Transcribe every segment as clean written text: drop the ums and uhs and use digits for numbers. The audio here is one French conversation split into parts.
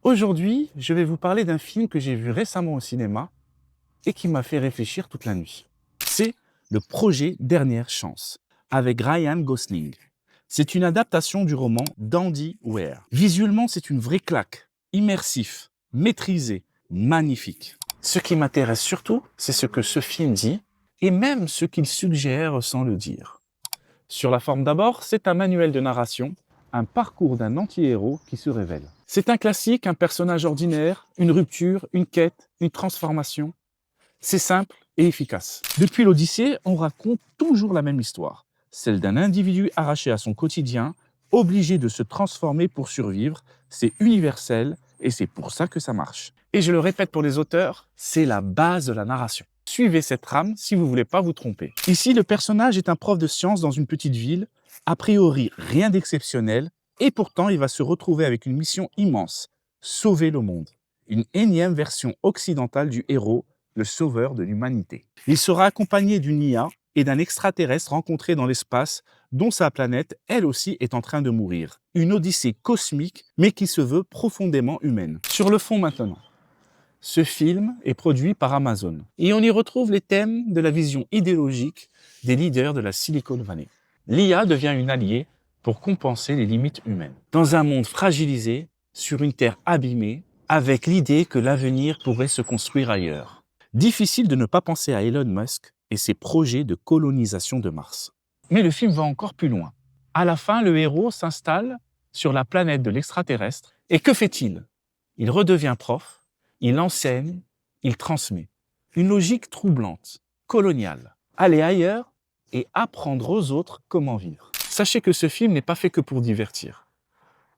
Aujourd'hui, je vais vous parler d'un film que j'ai vu récemment au cinéma et qui m'a fait réfléchir toute la nuit. C'est Le Projet Dernière Chance, avec Ryan Gosling. C'est une adaptation du roman d'Andy Weir. Visuellement, c'est une vraie claque, immersif, maîtrisé, magnifique. Ce qui m'intéresse surtout, c'est ce que ce film dit et même ce qu'il suggère sans le dire. Sur la forme d'abord, c'est un manuel de narration, un parcours d'un anti-héros qui se révèle. C'est un classique, un personnage ordinaire, une rupture, une quête, une transformation. C'est simple et efficace. Depuis l'Odyssée, on raconte toujours la même histoire, celle d'un individu arraché à son quotidien, obligé de se transformer pour survivre. C'est universel et c'est pour ça que ça marche. Et je le répète pour les auteurs, c'est la base de la narration. Suivez cette trame si vous ne voulez pas vous tromper. Ici, le personnage est un prof de sciences dans une petite ville, a priori rien d'exceptionnel, et pourtant il va se retrouver avec une mission immense, sauver le monde. Une énième version occidentale du héros, le sauveur de l'humanité. Il sera accompagné d'une IA et d'un extraterrestre rencontré dans l'espace, dont sa planète, elle aussi, est en train de mourir. Une odyssée cosmique, mais qui se veut profondément humaine. Sur le fond maintenant. Ce film est produit par Amazon et on y retrouve les thèmes de la vision idéologique des leaders de la Silicon Valley. L'IA devient une alliée pour compenser les limites humaines. Dans un monde fragilisé, sur une terre abîmée, avec l'idée que l'avenir pourrait se construire ailleurs. Difficile de ne pas penser à Elon Musk et ses projets de colonisation de Mars. Mais le film va encore plus loin. À la fin, le héros s'installe sur la planète de l'extraterrestre et que fait-il ? Il redevient prof. Il enseigne, il transmet. Une logique troublante, coloniale. Aller ailleurs et apprendre aux autres comment vivre. Sachez que ce film n'est pas fait que pour divertir.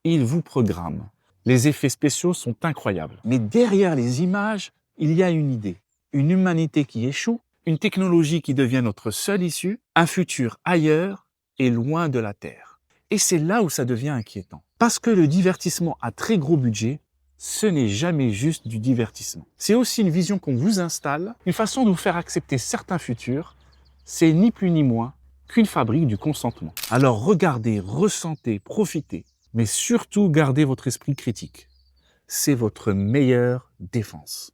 Il vous programme. Les effets spéciaux sont incroyables. Mais derrière les images, il y a une idée. Une humanité qui échoue, une technologie qui devient notre seule issue, un futur ailleurs et loin de la Terre. Et c'est là où ça devient inquiétant. Parce que le divertissement à très gros budget, ce n'est jamais juste du divertissement. C'est aussi une vision qu'on vous installe, une façon de vous faire accepter certains futurs. C'est ni plus ni moins qu'une fabrique du consentement. Alors regardez, ressentez, profitez, mais surtout gardez votre esprit critique. C'est votre meilleure défense.